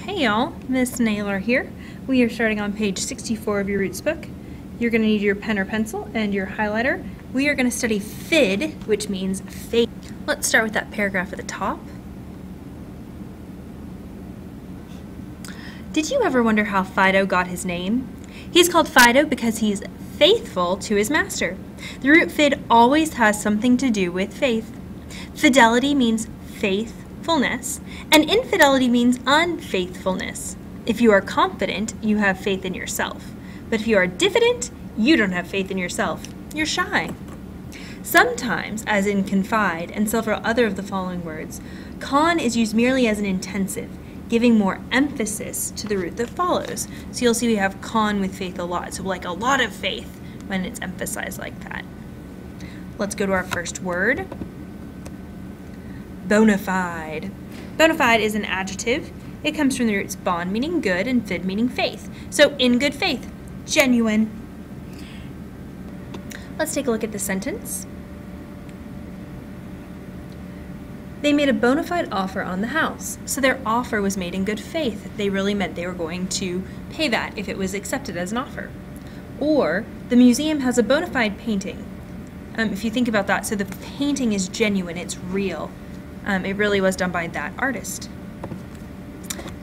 Hey y'all, Miss Naylor here. We are starting on page 64 of your Roots book. You're going to need your pen or pencil and your highlighter. We are going to study fid, which means faith. Let's start with that paragraph at the top. Did you ever wonder how Fido got his name? He's called Fido because he's faithful to his master. The root fid always has something to do with faith. Fidelity means faithfulness, and infidelity means unfaithfulness. If you are confident, you have faith in yourself. But if you are diffident, you don't have faith in yourself. You're shy. Sometimes, as in confide and several other of the following words, con is used merely as an intensive, giving more emphasis to the root that follows. So you'll see we have con with faith a lot. So like a lot of faith when it's emphasized like that. Let's go to our first word. Bona fide. Bona fide is an adjective. It comes from the roots bon meaning good and fid meaning faith. So in good faith, genuine. Let's take a look at the sentence. They made a bona fide offer on the house. So their offer was made in good faith. They really meant they were going to pay that if it was accepted as an offer. Or the museum has a bona fide painting. If you think about that, so the painting is genuine, it's real. It really was done by that artist.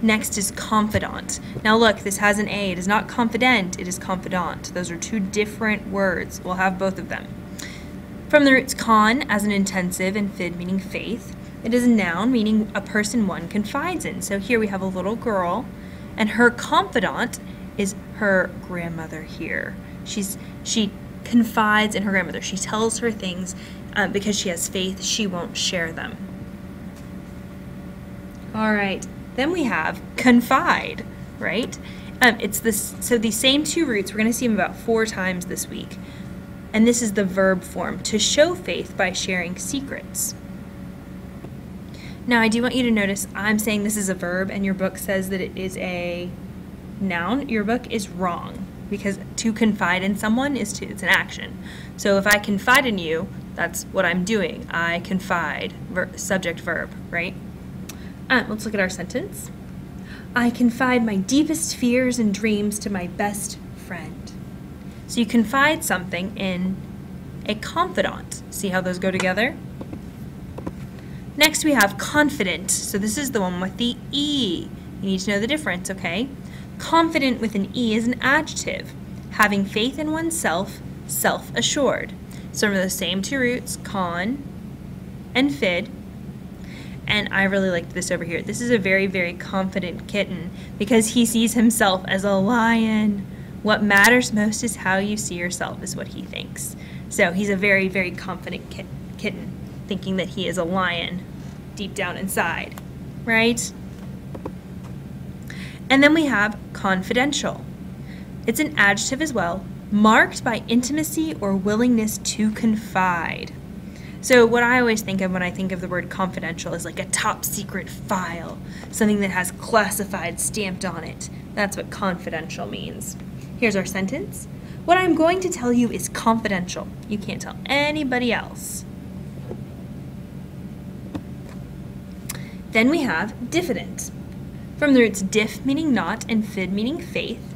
Next is confidant. Now look, this has an A. It is not confident, it is confidant. Those are two different words. We'll have both of them. From the roots con as an intensive and fid meaning faith. It is a noun meaning a person one confides in. So here we have a little girl, and her confidant is her grandmother here. She confides in her grandmother. She tells her things because she has faith. She won't share them. All right, then we have confide, right? So these same two roots, we're going to see them about 4 times this week. And this is the verb form, to show faith by sharing secrets. Now, I do want you to notice I'm saying this is a verb, and your book says that it is a noun. Your book is wrong, because to confide in someone it's an action. So if I confide in you, that's what I'm doing. I confide, subject, verb, right? Let's look at our sentence. I confide my deepest fears and dreams to my best friend. So you confide something in a confidant. See how those go together? Next we have confident. So this is the one with the E. You need to know the difference, okay? Confident with an E is an adjective, having faith in oneself, self-assured. So remember the same two roots, con and fid. And I really liked this over here. This is a very, very confident kitten because he sees himself as a lion. What matters most is how you see yourself, is what he thinks. So he's a very, very confident kitten, thinking that he is a lion deep down inside, right? And then we have confidential. It's an adjective as well, marked by intimacy or willingness to confide. So what I always think of when I think of the word confidential is like a top secret file, something that has classified stamped on it. That's what confidential means. Here's our sentence. What I'm going to tell you is confidential. You can't tell anybody else. Then we have diffident. From the roots diff meaning not and fid meaning faith.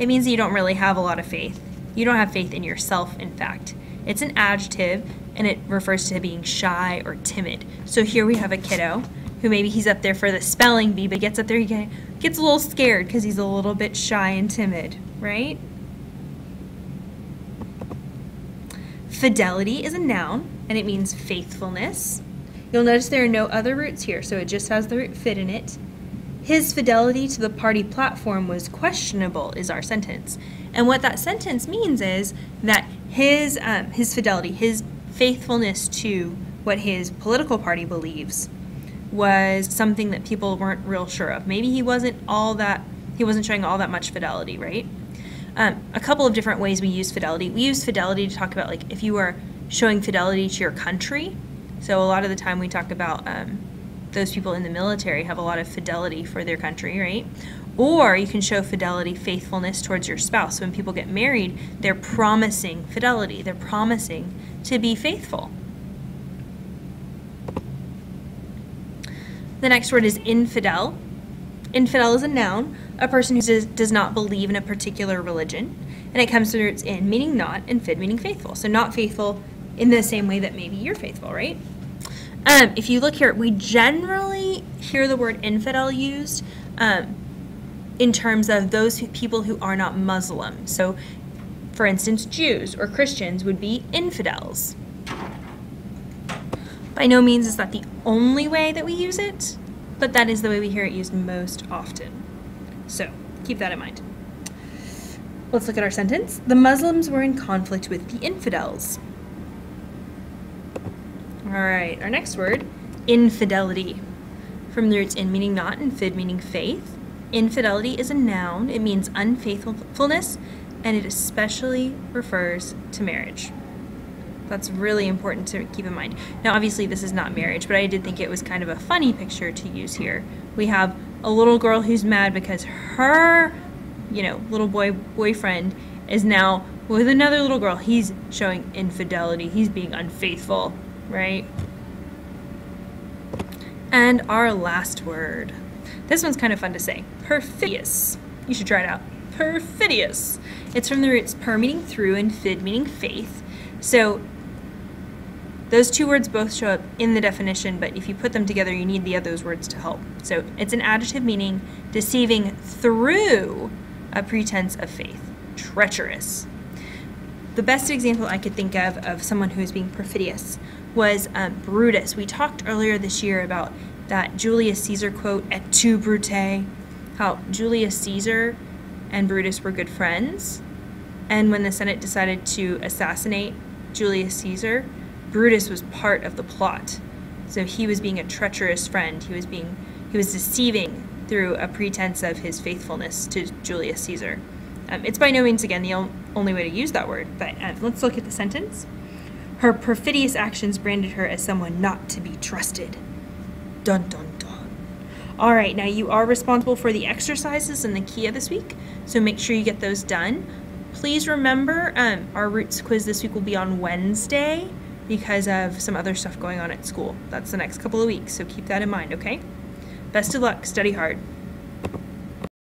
It means that you don't really have a lot of faith. You don't have faith in yourself, in fact. It's an adjective, and it refers to being shy or timid. So here we have a kiddo who maybe he's up there for the spelling bee, but gets up there, he gets a little scared because he's a little bit shy and timid, right? Fidelity is a noun, and it means faithfulness. You'll notice there are no other roots here, so it just has the root fid in it. His fidelity to the party platform was questionable, is our sentence. And what that sentence means is that his fidelity, his faithfulness to what his political party believes was something that people weren't real sure of. Maybe he wasn't showing all that much fidelity, right? A couple of different ways we use fidelity. We use fidelity to talk about like if you are showing fidelity to your country. So a lot of the time we talk about those people in the military have a lot of fidelity for their country, right? Or you can show fidelity, faithfulness towards your spouse. So when people get married, they're promising fidelity. They're promising to be faithful. The next word is infidel. Infidel is a noun, a person who does not believe in a particular religion, and it comes to the roots in meaning not and fid meaning faithful. So not faithful in the same way that maybe you're faithful, right? If you look here, we generally hear the word infidel used in terms of those people who are not Muslim. So, for instance, Jews or Christians would be infidels. By no means is that the only way that we use it, but that is the way we hear it used most often. So, keep that in mind. Let's look at our sentence. The Muslims were in conflict with the infidels. All right, our next word, infidelity. From the roots in meaning not and fid meaning faith. Infidelity is a noun. It means unfaithfulness, and it especially refers to marriage. That's really important to keep in mind. Now, obviously, this is not marriage, but I did think it was kind of a funny picture to use here. We have a little girl who's mad because her, little boyfriend is now with another little girl. He's showing infidelity. He's being unfaithful, right? And our last word. This one's kind of fun to say. Perfidious. You should try it out. Perfidious. It's from the roots per meaning through and fid meaning faith. So those two words both show up in the definition, but if you put them together, you need the other words to help. So it's an adjective meaning deceiving through a pretense of faith. Treacherous. The best example I could think of someone who is being perfidious was Brutus. We talked earlier this year about that Julius Caesar quote, et tu, Brute, how Julius Caesar and Brutus were good friends, and when the Senate decided to assassinate Julius Caesar, Brutus was part of the plot. So he was being a treacherous friend. He was deceiving through a pretense of his faithfulness to Julius Caesar. It's by no means, again, the only way to use that word, but let's look at the sentence. Her perfidious actions branded her as someone not to be trusted. Dun, dun, dun. All right, now you are responsible for the exercises and the Kia this week, so make sure you get those done. Please remember, our Roots quiz this week will be on Wednesday because of some other stuff going on at school. That's the next couple of weeks, so keep that in mind, okay? Best of luck. Study hard.